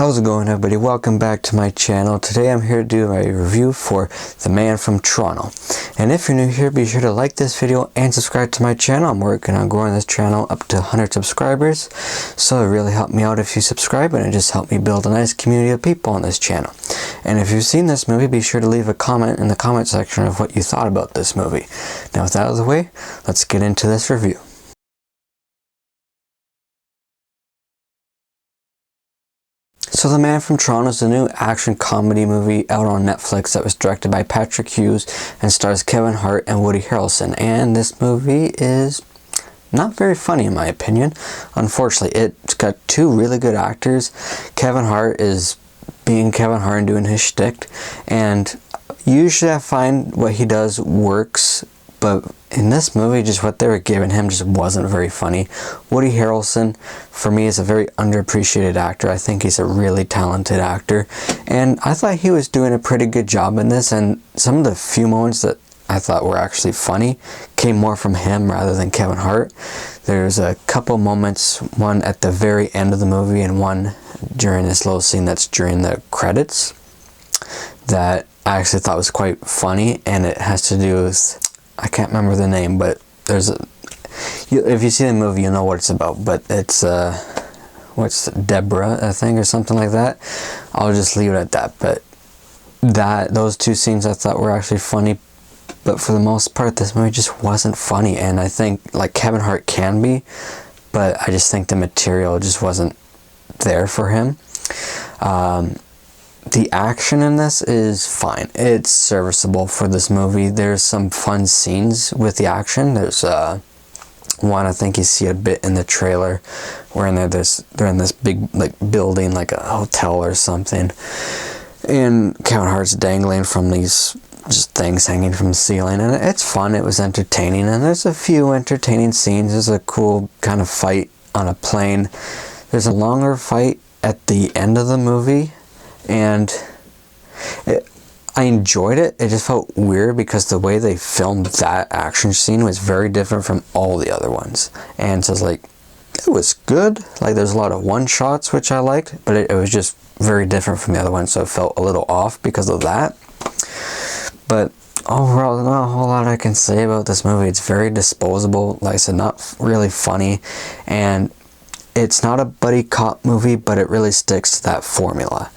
How's it going, everybody? Welcome back to my channel. Today I'm here to do a review for The Man from Toronto. And if you're new here, be sure to like this video and subscribe to my channel. I'm working on growing this channel up to 100 subscribers. So it really helped me out if you subscribe, and it just helped me build a nice community of people on this channel. And if you've seen this movie, be sure to leave a comment in the comment section of what you thought about this movie. Now with that out of the way, let's get into this review. So The Man from Toronto is a new action comedy movie out on Netflix that was directed by Patrick Hughes and stars Kevin Hart and Woody Harrelson. And this movie is not very funny in my opinion. Unfortunately, it's got two really good actors. Kevin Hart is being Kevin Hart and doing his shtick. And usually I find what he does works, but in this movie, just what they were giving him just wasn't very funny. Woody Harrelson, for me, is a very underappreciated actor. I think he's a really talented actor. And I thought he was doing a pretty good job in this. And some of the few moments that I thought were actually funny came more from him rather than Kevin Hart. There's a couple moments, one at the very end of the movie and one during this little scene that's during the credits, that I actually thought was quite funny. And it has to do with, I can't remember the name, but there's a, if you see the movie, you'll know what it's about, but it's, what's Deborah, I think, or something like that. I'll just leave it at that, but those two scenes I thought were actually funny, but for the most part, this movie just wasn't funny, and I think, like, Kevin Hart can be, but I just think the material just wasn't there for him. The action in this is fine. It's serviceable for this movie. There's some fun scenes with the action. There's one, I think you see a bit in the trailer, where they're in this big building, like a hotel or something, and Kevin Hart's dangling from these just things hanging from the ceiling, and it's fun. It was entertaining, and there's a few entertaining scenes. There's a cool kind of fight on a plane. There's a longer fight at the end of the movie, and I enjoyed it. It just felt weird because the way they filmed that action scene was very different from all the other ones. And so it's like, it was good. Like, there's a lot of one shots which I liked, but it was just very different from the other ones, so it felt a little off because of that. But overall, there's not a whole lot I can say about this movie. It's very disposable. Like I said, not really funny, and it's not a buddy cop movie, but it really sticks to that formula.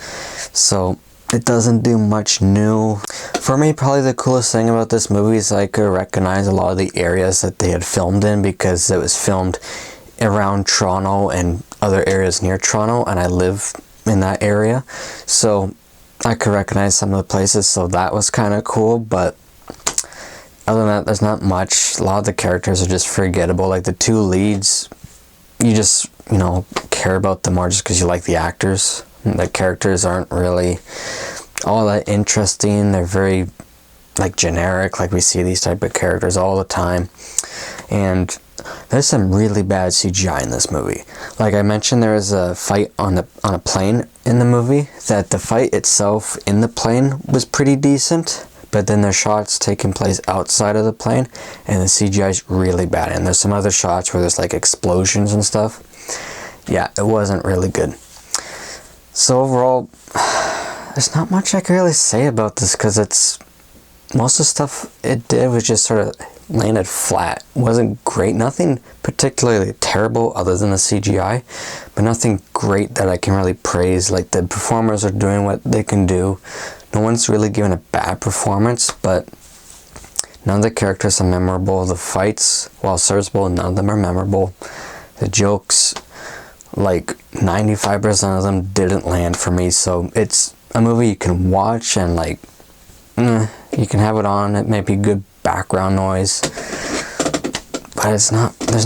So it doesn't do much new. For me, probably the coolest thing about this movie is I could recognize a lot of the areas that they had filmed in, because it was filmed around Toronto and other areas near Toronto, and I live in that area. So I could recognize some of the places, so that was kind of cool. But other than that, there's not much. A lot of the characters are just forgettable. Like the two leads, you just, care about them more just because you like the actors. The characters aren't really all that interesting. They're very, generic. Like, we see these type of characters all the time. And there's some really bad CGI in this movie. Like I mentioned, there was a fight on a plane in the movie, that the fight itself in the plane was pretty decent, but then there's shots taking place outside of the plane, and the CGI is really bad. And there's some other shots where there's explosions and stuff. Yeah, it wasn't really good. So overall, there's not much I can really say about this, because most of the stuff it did was just sort of landed flat. It wasn't great. Nothing particularly terrible other than the CGI, but nothing great that I can really praise. Like, the performers are doing what they can do. No one's really given a bad performance, but none of the characters are memorable. The fights, while serviceable, none of them are memorable. The jokes, 95% of them didn't land for me. So it's a movie you can watch and you can have it on. It may be good background noise, but there's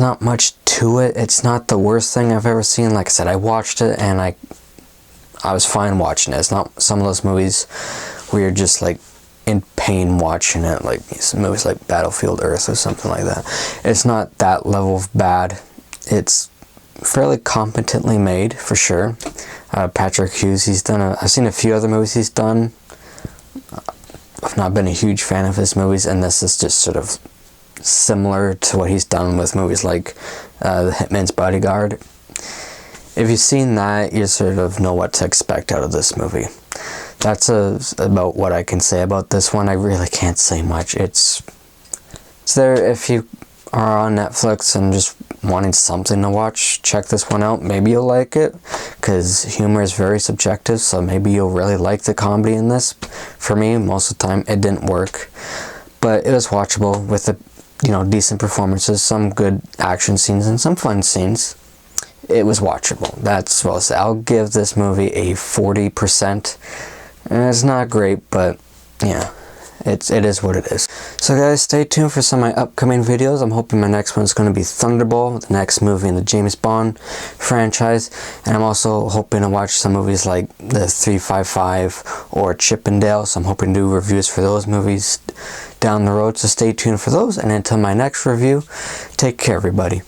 not much to it. It's not the worst thing I've ever seen. Like I said, I watched it and I was fine watching it. It's not some of those movies where you're just in pain watching it, like movies like Battlefield Earth or something like that. It's not that level of bad. It's fairly competently made, for sure. Patrick Hughes, I've seen a few other movies he's done. I've not been a huge fan of his movies, and this is just sort of similar to what he's done with movies like The Hitman's Bodyguard. if you've seen that, you sort of know what to expect out of this movie. That's about what I can say about this one. I really can't say much. It's there if you are on Netflix and just wanting something to watch. Check this one out. Maybe you'll like it, because humor is very subjective, so maybe you'll really like the comedy in this. For me, most of the time, it didn't work, but it was watchable with the, decent performances, some good action scenes, and some fun scenes. It was watchable. That's what I'll say. I'll give this movie a 40%. And it's not great, but yeah, it is what it is. So guys, stay tuned for some of my upcoming videos. I'm hoping my next one's going to be Thunderball, the next movie in the James Bond franchise. And I'm also hoping to watch some movies like the 355 or Chippendale. So I'm hoping to do reviews for those movies down the road. So stay tuned for those. And until my next review, take care everybody.